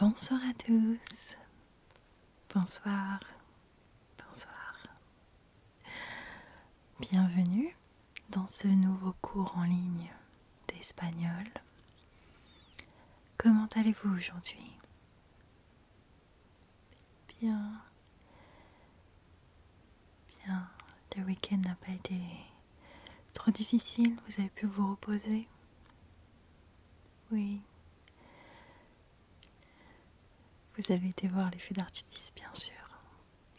Bonsoir à tous, bonsoir, bonsoir. Bienvenue dans ce nouveau cours en ligne d'espagnol. Comment allez-vous aujourd'hui? Bien, bien. Le week-end n'a pas été trop difficile, vous avez pu vous reposer? Oui. Vous avez été voir les feux d'artifice, bien sûr,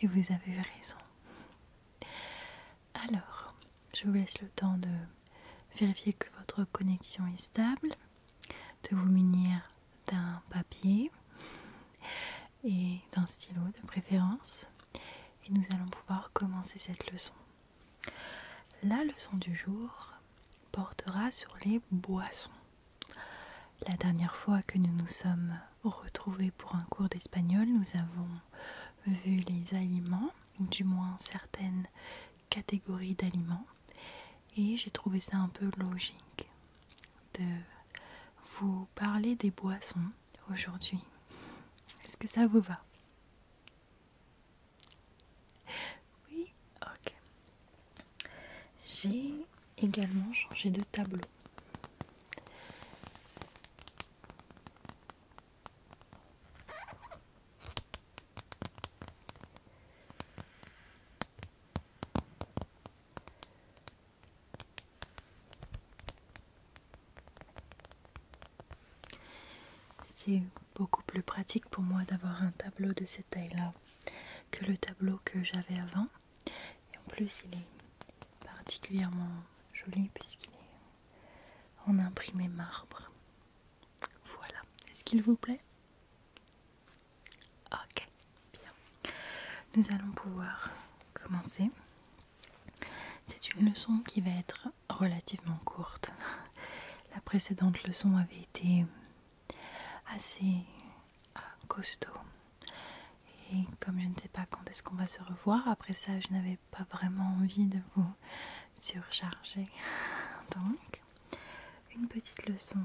et vous avez eu raison. Alors, je vous laisse le temps de vérifier que votre connexion est stable, de vous munir d'un papier et d'un stylo de préférence, et nous allons pouvoir commencer cette leçon. La leçon du jour portera sur les boissons. La dernière fois que nous nous sommes retrouvés pour un cours d'espagnol, nous avons vu les aliments, ou du moins certaines catégories d'aliments, et j'ai trouvé ça un peu logique de vous parler des boissons aujourd'hui. Est-ce que ça vous va? Oui? Ok. J'ai également changé de tableau. C'est beaucoup plus pratique pour moi d'avoir un tableau de cette taille-là que le tableau que j'avais avant. Et en plus, il est particulièrement joli puisqu'il est en imprimé marbre. Voilà. Est-ce qu'il vous plaît? Ok, bien. Nous allons pouvoir commencer. C'est une leçon qui va être relativement courte. La précédente leçon avait été assez costaud. Et comme je ne sais pas quand est-ce qu'on va se revoir, après ça je n'avais pas vraiment envie de vous surcharger. Donc, une petite leçon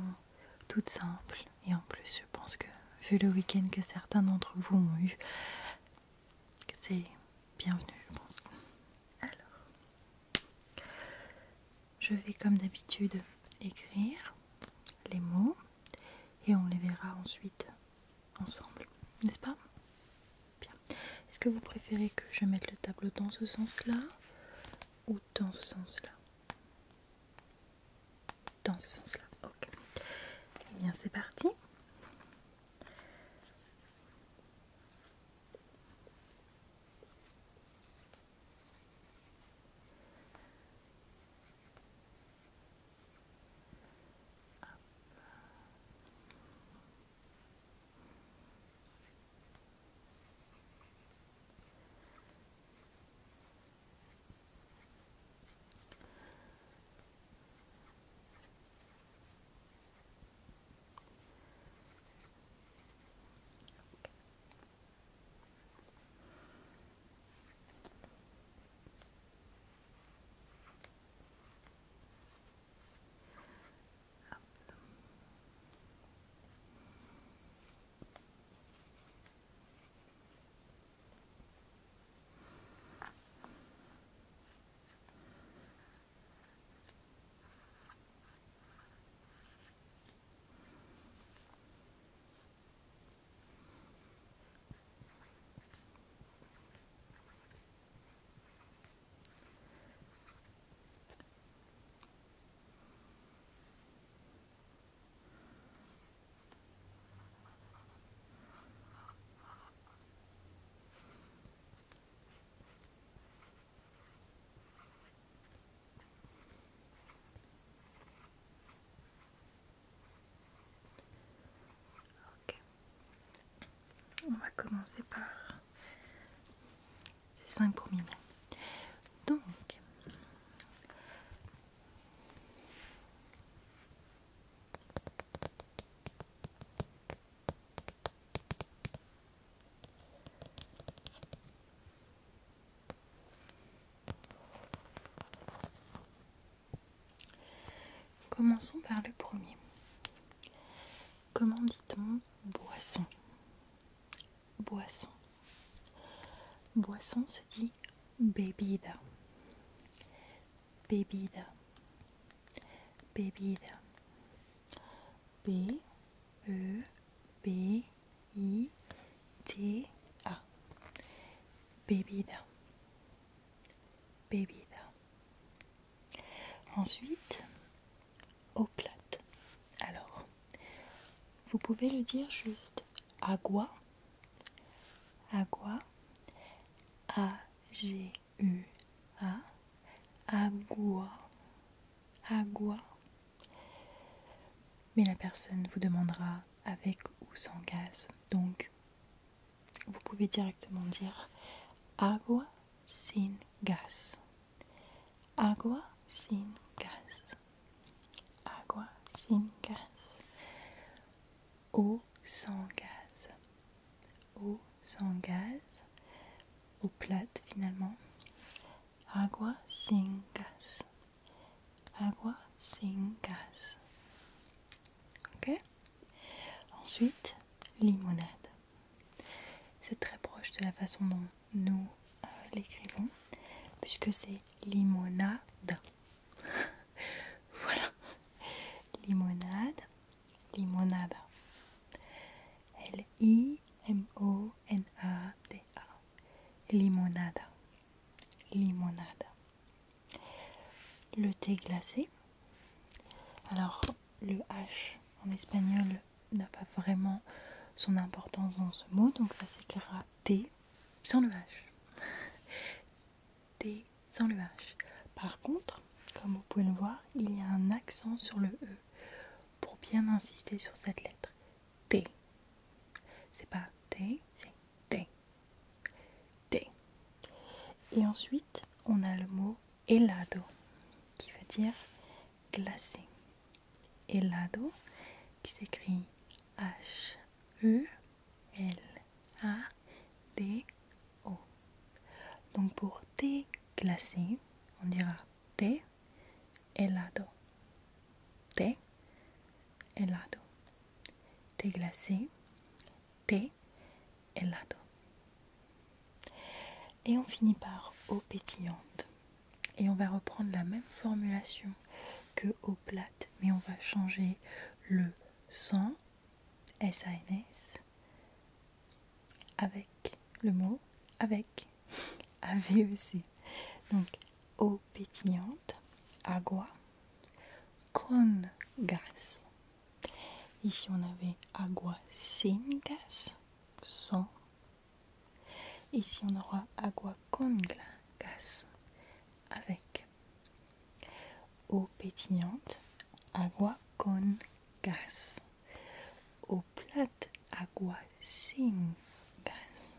toute simple. Et en plus, je pense que vu le week-end que certains d'entre vous ont eu, c'est bienvenu, je pense. Alors, je vais comme d'habitude écrire les mots et on les verra ensuite ensemble, n'est-ce pas? Bien. Est-ce que vous préférez que je mette le tableau dans ce sens-là ou dans ce sens-là? Dans ce sens-là, ok. Eh bien, c'est parti. On va commencer par ces 5 premiers mots. Donc, commençons par le premier. Comment dit-on boisson? boisson. Boisson se dit bebida. Bebida. Bebida. B E B I D A. Bebida. Bebida. Ensuite, eau plate. Alors, vous pouvez le dire juste agua. Agua. A-G-U-A. Agua. Agua. Mais la personne vous demandera avec ou sans gaz. Donc, vous pouvez directement dire agua sin gas. Agua sin gas. Agua sin gas. Eau sans gaz. Eau sans gaz. Eau plate finalement. Agua sin gas. Agua sin gas. Ok? Ensuite, limonade. C'est très proche de la façon dont nous l'écrivons, puisque c'est limonada. Voilà. Limonade. Limonada. L-I-M-O-N-A-D-A. Limonada. Limonada. Le thé glacé. Alors, le H en espagnol n'a pas vraiment son importance dans ce mot, donc ça s'écrira thé sans le H. Thé sans le H. Par contre, comme vous pouvez le voir, il y a un accent sur le E pour bien insister sur cette lettre. Thé. C'est pas thé, c'est thé. Thé. Et ensuite, on a le mot helado qui veut dire glacé. Helado qui s'écrit H-E-L-A-D-O. Donc pour thé glacé, on dira thé helado. Thé helado. Thé glacé, thé helado. Et on finit par eau pétillante. Et on va reprendre la même formulation que eau plate, mais on va changer le sans, S-A-N-S, avec le mot avec, A-V-E-C. Donc, eau pétillante, agua, con gas. Ici, on avait agua sin gas, sans. Ici, on aura agua con gas, avec. Eau pétillante, agua con gas. Eau plate, agua sin gas.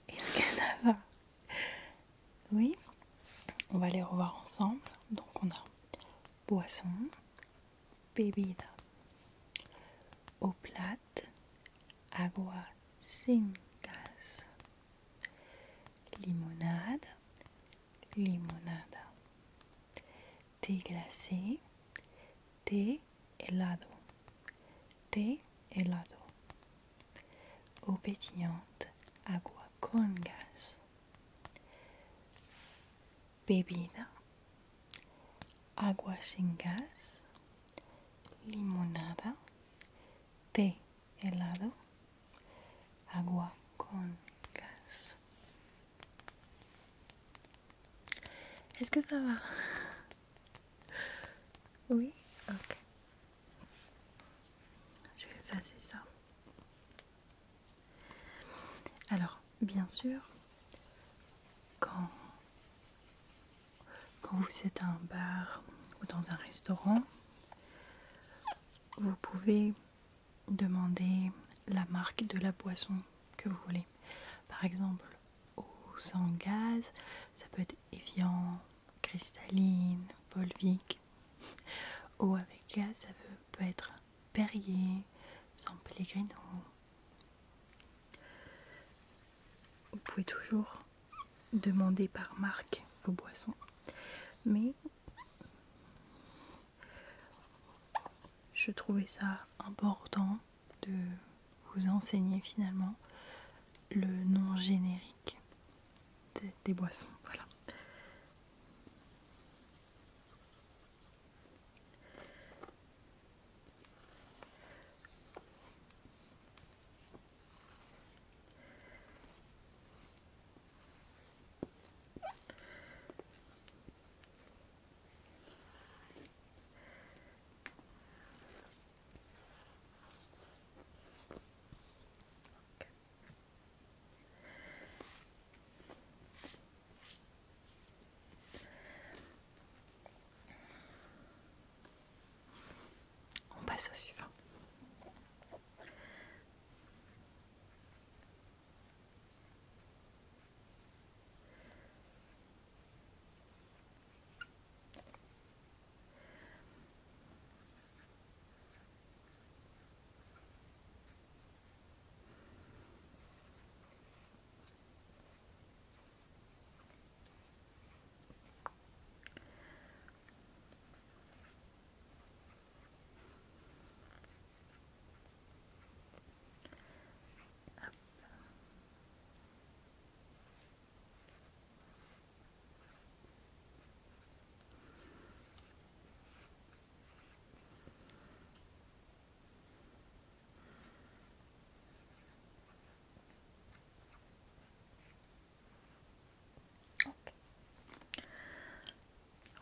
Est-ce que ça va? Oui? On va les revoir ensemble. Donc on a boisson, bebida. Eau plate, agua sin gas. Limonade, limonada. Thé glacé, thé helado. Thé helado. Eau pétillante, agua con gas. Bebida, agua sin gas. Limonada, thé helado, agua con gas. Est-ce que ça va? Oui? Ok. Je vais placer ça. Alors, bien sûr, quand vous êtes à un bar ou dans un restaurant, vous pouvez demander la marque de la boisson que vous voulez. Par exemple, eau sans gaz, ça peut être Evian, cristalline, Volvic. Eau avec gaz, ça peut être Perrier, San Pellegrino. Vous pouvez toujours demander par marque vos boissons, mais je trouvais ça important de vous vous enseigner finalement le nom générique des boissons. Voilà. On passe au suivant.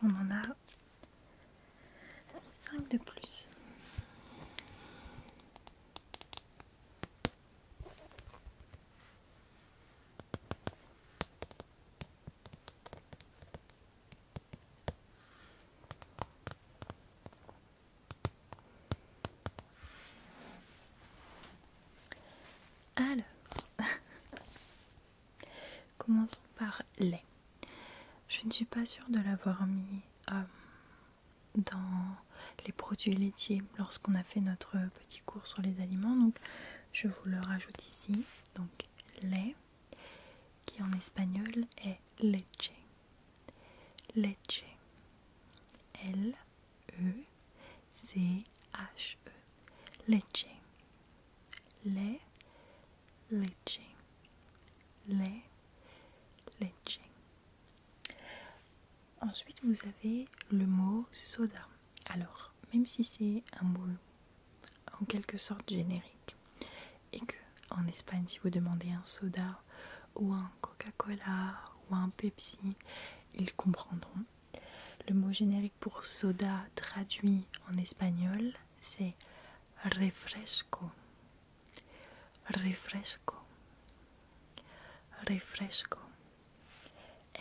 On en a 5 de plus. Alors, commençons par lait. Je ne suis pas sûre de l'avoir mis dans les produits laitiers lorsqu'on a fait notre petit cours sur les aliments, donc je vous le rajoute ici. Donc lait, qui en espagnol est leche. Leche. L-E-C-H-E. Leche. Lait, leche. Lait, leche. Ensuite, vous avez le mot soda. Alors, même si c'est un mot en quelque sorte générique, et que en Espagne, si vous demandez un soda ou un Coca-Cola ou un Pepsi, ils comprendront. Le mot générique pour soda traduit en espagnol, c'est refresco. Refresco. Refresco.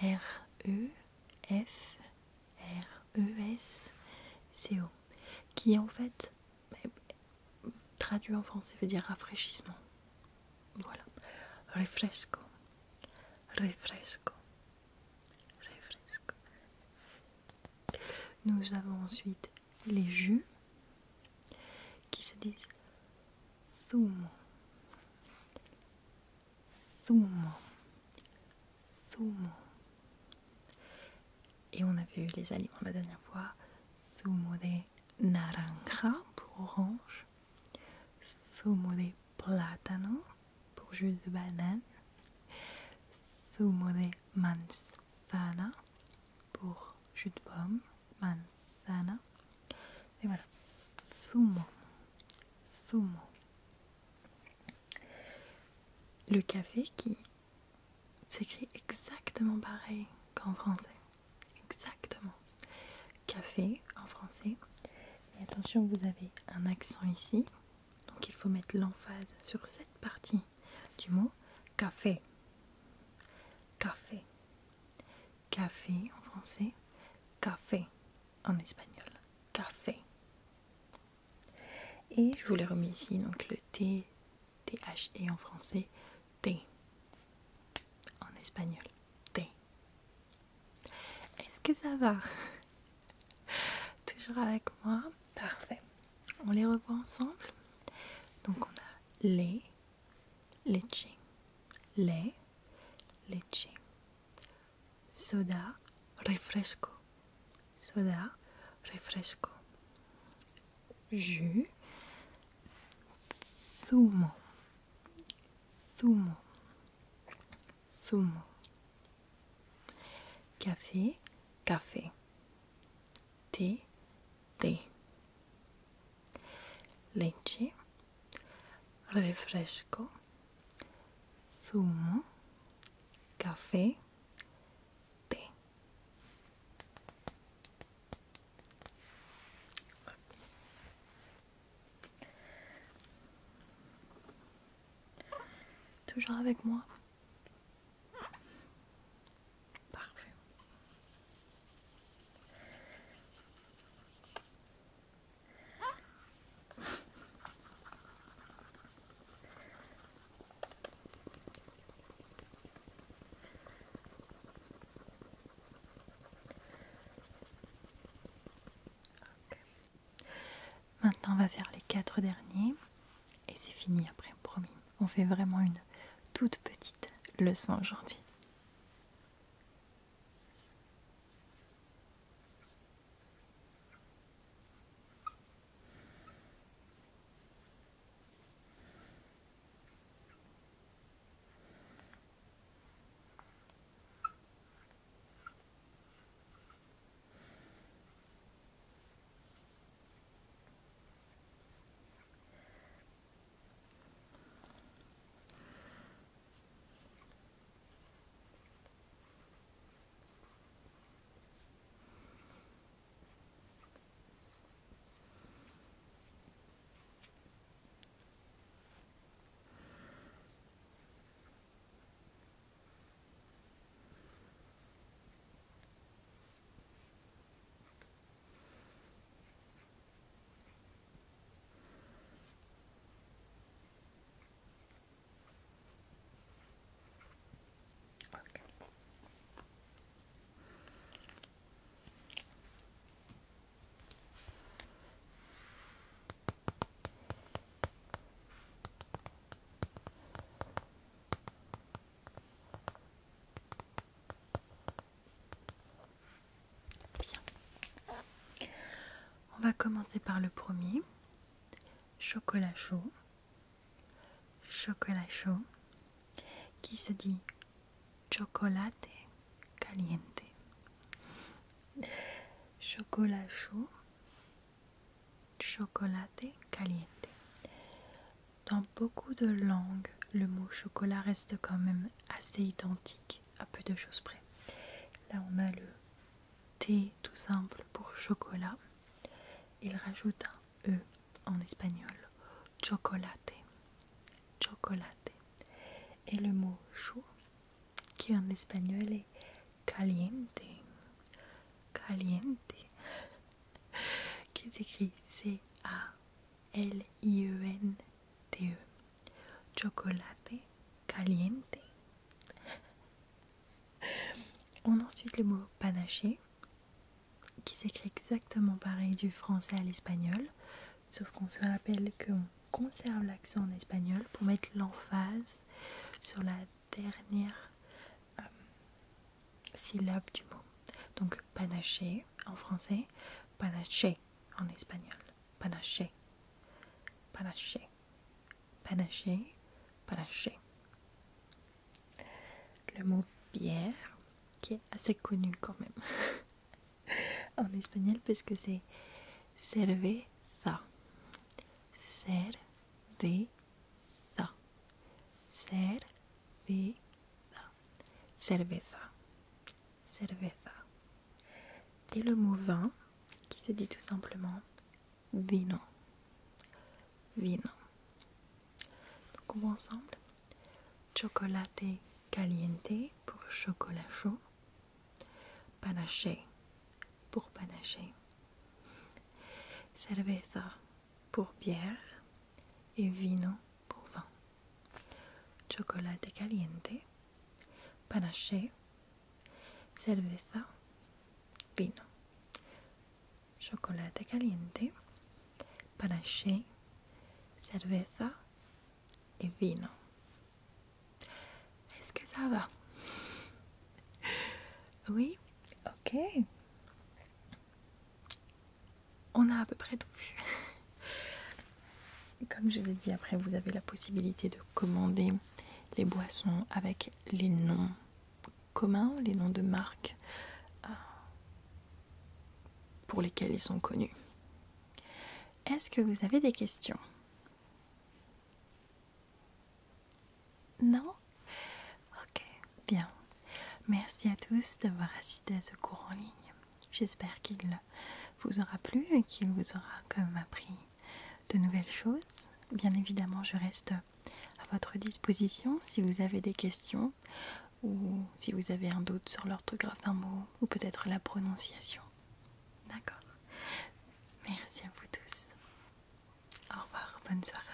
R-E-F-R-E-S-C-O. Qui en fait, traduit en français, veut dire rafraîchissement. Voilà. Refresco. Refresco. Refresco. Nous avons ensuite les jus qui se disent zumo. Zumo. Zumo. Et on a vu les aliments la dernière fois. Zumo de naranja pour orange. Zumo de plátano pour jus de banane. Zumo de manzana pour jus de pomme. Manzana. Et voilà. Zumo. Zumo. Le café qui s'écrit exactement pareil qu'en français. Exactement. Café en français. Et attention, vous avez un accent ici. Donc il faut mettre l'emphase sur cette partie du mot café. Café. Café en français. Café en espagnol. Café. Et je vous l'ai remis ici, donc le T, T-H-E en français. Thé. En espagnol. Thé. Est-ce que ça va? Toujours avec moi? Parfait. On les revoit ensemble. Donc on a lait, leche, lait, leche, soda, refresco, soda, refresco, jus, zumo, zumo, zumo. Café, café. Thé, thé. Leche, refresco, zumo, café, thé. Toujours avec moi? Parfait. Maintenant, on va faire les 4 derniers et c'est fini après, promis. On fait vraiment une toute petite leçon aujourd'hui. Bien. On va commencer par le premier. Chocolat chaud. Chocolat chaud qui se dit chocolate caliente. Chocolat chaud. Chocolate caliente. Dans beaucoup de langues, le mot chocolat reste quand même assez identique à peu de choses près. Là, on a le T tout simple pour chocolat. Il rajoute un E en espagnol. Chocolate. Chocolate. Et le mot chaud, qui en espagnol est caliente. Caliente. Qui s'écrit C-A-L-I-E-N-T-E. Chocolate caliente. On a ensuite le mot panaché, qui s'écrit exactement pareil du français à l'espagnol, sauf qu'on se rappelle qu'on conserve l'accent en espagnol pour mettre l'emphase sur la dernière syllabe du mot. Donc panaché en français, panaché en espagnol. Panaché, panaché, panaché, panaché. Le mot bière, qui est assez connu quand même en espagnol parce que c'est cerveza. Cerveza. Cerveza. Cerveza. Cerveza. Et le mot vin qui se dit tout simplement vino. Vino. Donc on va ensemble. Chocolate caliente pour chocolat chaud. Panaché pour panaché. Cerveza pour bière. Et vino pour vin. Chocolate caliente. Panaché. Cerveza. Vino. Chocolate caliente. Panaché. Cerveza. Et vino. Est-ce que ça va? Oui? Ok. On a à peu près tout vu. Comme je vous ai dit, après vous avez la possibilité de commander les boissons avec les noms communs, les noms de marques pour lesquels ils sont connus. Est-ce que vous avez des questions? Non? Ok, bien. Merci à tous d'avoir assisté à ce cours en ligne. J'espère qu'il vous aura plu et qu'il vous aura quand même appris de nouvelles choses. Bien évidemment, je reste à votre disposition si vous avez des questions ou si vous avez un doute sur l'orthographe d'un mot ou peut-être la prononciation. D'accord? Merci à vous tous. Au revoir, bonne soirée.